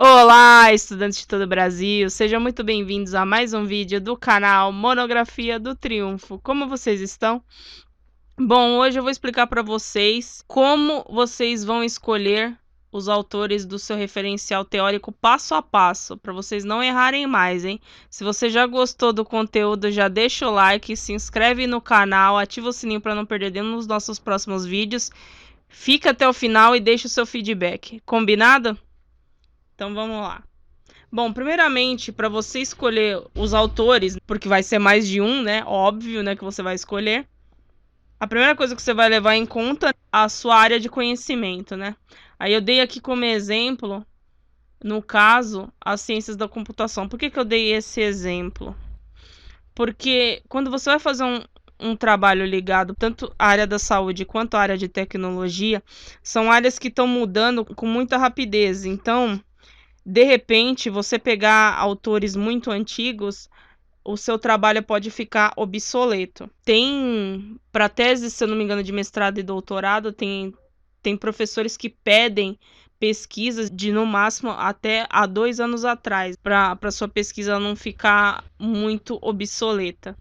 Olá, estudantes de todo o Brasil, sejam muito bem-vindos a mais um vídeo do canal Monografia do Triunfo. Como vocês estão? Bom, hoje eu vou explicar para vocês como vocês vão escolher os autores do seu referencial teórico passo a passo, para vocês não errarem mais, hein? Se você já gostou do conteúdo, já deixa o like, se inscreve no canal, ativa o sininho para não perder nenhum dos nossos próximos vídeos. Fica até o final e deixa o seu feedback, combinado? Então vamos lá. Bom, primeiramente, para você escolher os autores, porque vai ser mais de um, né? Óbvio, né, que você vai escolher. A primeira coisa que você vai levar em conta é a sua área de conhecimento, né? Aí eu dei aqui como exemplo, no caso, as ciências da computação. Por que que eu dei esse exemplo? Porque quando você vai fazer um trabalho ligado tanto à área da saúde quanto à área de tecnologia, são áreas que estão mudando com muita rapidez. Então, de repente, você pegar autores muito antigos, o seu trabalho pode ficar obsoleto. Tem, para tese, se eu não me engano, de mestrado e doutorado, tem professores que pedem pesquisas de, no máximo, até há 2 anos atrás, para sua pesquisa não ficar muito obsoleta.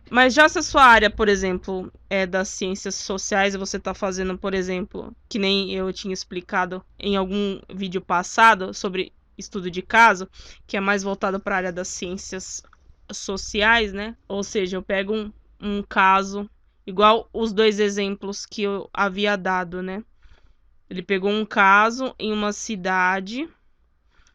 Mas já se a sua área, por exemplo, é das ciências sociais e você está fazendo, por exemplo, que nem eu tinha explicado em algum vídeo passado sobre estudo de caso, que é mais voltado para a área das ciências sociais, né? Ou seja, eu pego um caso, igual os 2 exemplos que eu havia dado, né? Ele pegou um caso em uma cidade,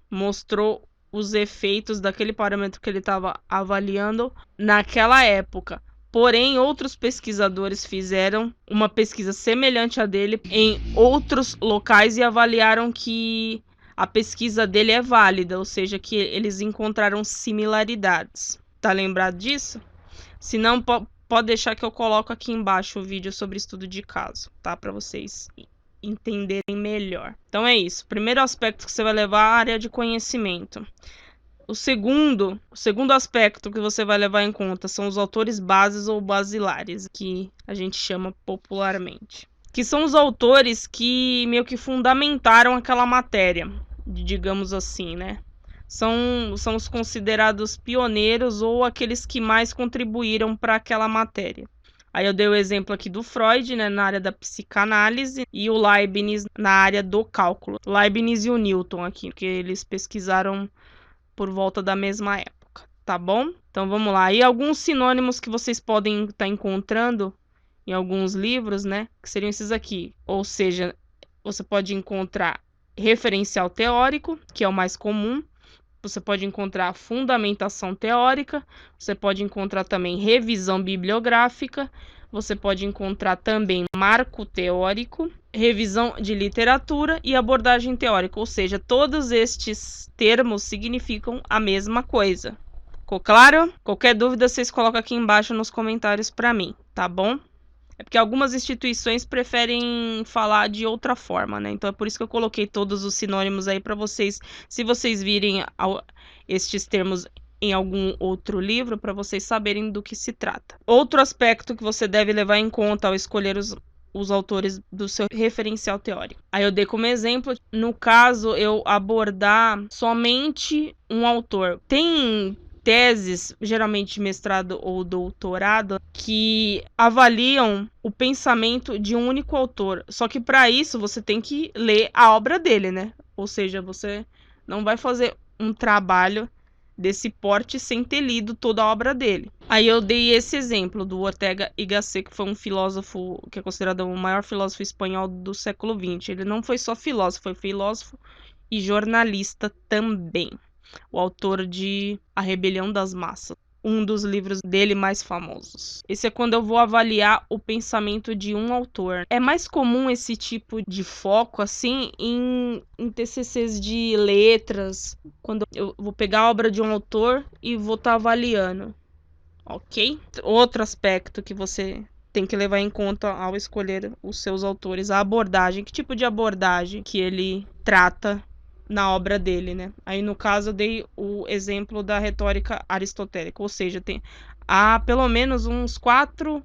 mostrou os efeitos daquele parâmetro que ele estava avaliando naquela época. Porém, outros pesquisadores fizeram uma pesquisa semelhante à dele em outros locais e avaliaram que a pesquisa dele é válida, ou seja, que eles encontraram similaridades. Tá lembrado disso? Se não, pode deixar que eu coloco aqui embaixo o vídeo sobre estudo de caso, tá? Para vocês entenderem melhor. Então é isso. Primeiro aspecto que você vai levar é a área de conhecimento. O segundo aspecto que você vai levar em conta são os autores bases ou basilares, que a gente chama popularmente. Que são os autores que meio que fundamentaram aquela matéria, digamos assim, né? São os considerados pioneiros ou aqueles que mais contribuíram para aquela matéria. Aí eu dei o exemplo aqui do Freud, né, na área da psicanálise, e o Leibniz na área do cálculo. Leibniz e o Newton aqui, porque eles pesquisaram por volta da mesma época, tá bom? Então vamos lá. E alguns sinônimos que vocês podem estar encontrando em alguns livros, né, que seriam esses aqui. Ou seja, você pode encontrar referencial teórico, que é o mais comum. Você pode encontrar fundamentação teórica, você pode encontrar também revisão bibliográfica, você pode encontrar também marco teórico, revisão de literatura e abordagem teórica, ou seja, todos estes termos significam a mesma coisa. Ficou claro? Qualquer dúvida vocês colocam aqui embaixo nos comentários para mim, tá bom? É porque algumas instituições preferem falar de outra forma, né? Então é por isso que eu coloquei todos os sinônimos aí para vocês, se vocês virem estes termos em algum outro livro, para vocês saberem do que se trata. Outro aspecto que você deve levar em conta ao escolher os autores do seu referencial teórico. Aí eu dei como exemplo, no caso, eu abordar somente um autor. Tem teses, geralmente de mestrado ou doutorado, que avaliam o pensamento de um único autor. Só que para isso você tem que ler a obra dele, né? Ou seja, você não vai fazer um trabalho desse porte sem ter lido toda a obra dele. Aí eu dei esse exemplo do Ortega y Gasset, que foi um filósofo que é considerado o maior filósofo espanhol do século XX. Ele não foi só filósofo, foi filósofo e jornalista também. O autor de A Rebelião das Massas, um dos livros dele mais famosos. Esse é quando eu vou avaliar o pensamento de um autor. É mais comum esse tipo de foco, assim, em TCCs de letras, quando eu vou pegar a obra de um autor e vou estar avaliando, ok? Outro aspecto que você tem que levar em conta ao escolher os seus autores, a abordagem, que tipo de abordagem que ele trata na obra dele, né? Aí no caso eu dei o exemplo da retórica aristotélica, ou seja, há pelo menos uns 4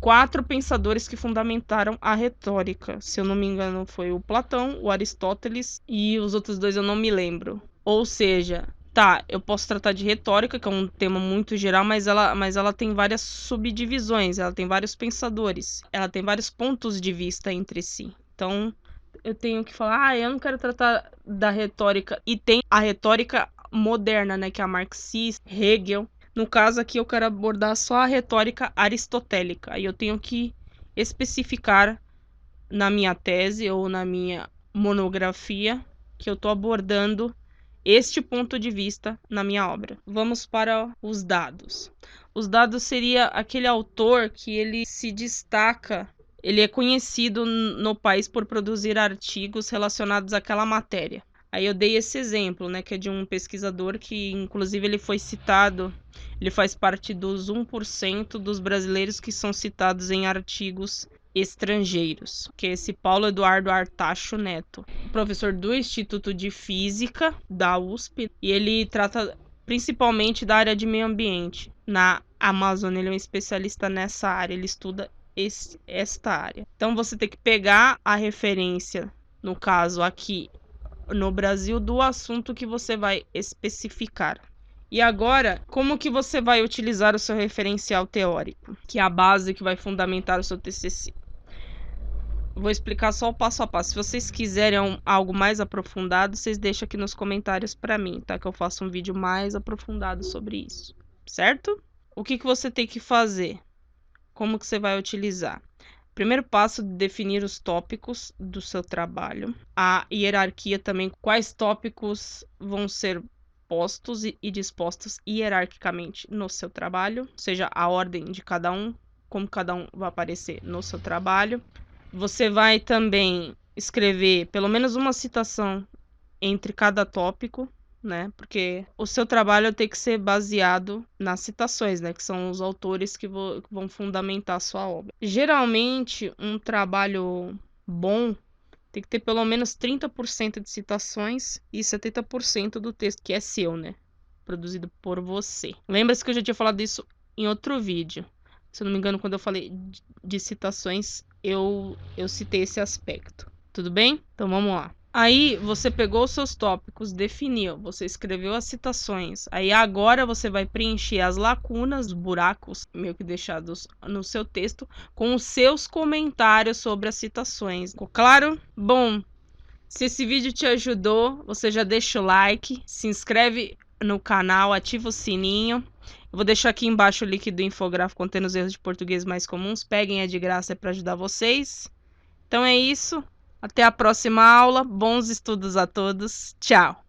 4 pensadores que fundamentaram a retórica. Se eu não me engano, foi o Platão, o Aristóteles e os outros 2 eu não me lembro. Ou seja, tá, eu posso tratar de retórica, que é um tema muito geral, mas ela tem várias subdivisões, ela tem vários pensadores, ela tem vários pontos de vista entre si. Então, eu tenho que falar, eu não quero tratar da retórica. E tem a retórica moderna, né, que é a marxista, Hegel. No caso aqui, eu quero abordar só a retórica aristotélica. Aí eu tenho que especificar na minha tese ou na minha monografia que eu estou abordando este ponto de vista na minha obra. Vamos para os dados. Os dados seria aquele autor que ele se destaca, ele é conhecido no país por produzir artigos relacionados àquela matéria. Aí eu dei esse exemplo, né, que é de um pesquisador que, inclusive, ele foi citado, ele faz parte dos 1% dos brasileiros que são citados em artigos estrangeiros, que é esse Paulo Eduardo Artacho Neto, professor do Instituto de Física da USP, e ele trata principalmente da área de meio ambiente. Na Amazônia, ele é um especialista nessa área, ele estuda esta área. Então você tem que pegar a referência, no caso aqui no Brasil, do assunto que você vai especificar. E agora, como que você vai utilizar o seu referencial teórico, que é a base que vai fundamentar o seu TCC? Vou explicar só o passo a passo. Se vocês quiserem algo mais aprofundado, vocês deixam aqui nos comentários para mim, tá? Que eu faço um vídeo mais aprofundado sobre isso, certo? O que você tem que fazer? Como que você vai utilizar? Primeiro passo, definir os tópicos do seu trabalho. A hierarquia também, quais tópicos vão ser postos e dispostos hierarquicamente no seu trabalho, ou seja, a ordem de cada um, como cada um vai aparecer no seu trabalho. Você vai também escrever pelo menos uma citação entre cada tópico, né? Porque o seu trabalho tem que ser baseado nas citações, né? Que são os autores que vão fundamentar a sua obra. Geralmente, um trabalho bom tem que ter pelo menos 30% de citações e 70% do texto que é seu, né? Produzido por você. Lembra-se que eu já tinha falado isso em outro vídeo. Se eu não me engano, quando eu falei de citações, eu citei esse aspecto. Tudo bem? Então vamos lá. Aí você pegou os seus tópicos, definiu, você escreveu as citações. Aí agora você vai preencher as lacunas, os buracos meio que deixados no seu texto com os seus comentários sobre as citações. Ficou claro? Bom, se esse vídeo te ajudou, você já deixa o like, se inscreve no canal, ativa o sininho. Eu vou deixar aqui embaixo o link do infográfico contendo os erros de português mais comuns. Peguem, é de graça, é para ajudar vocês. Então é isso. Até a próxima aula. Bons estudos a todos. Tchau!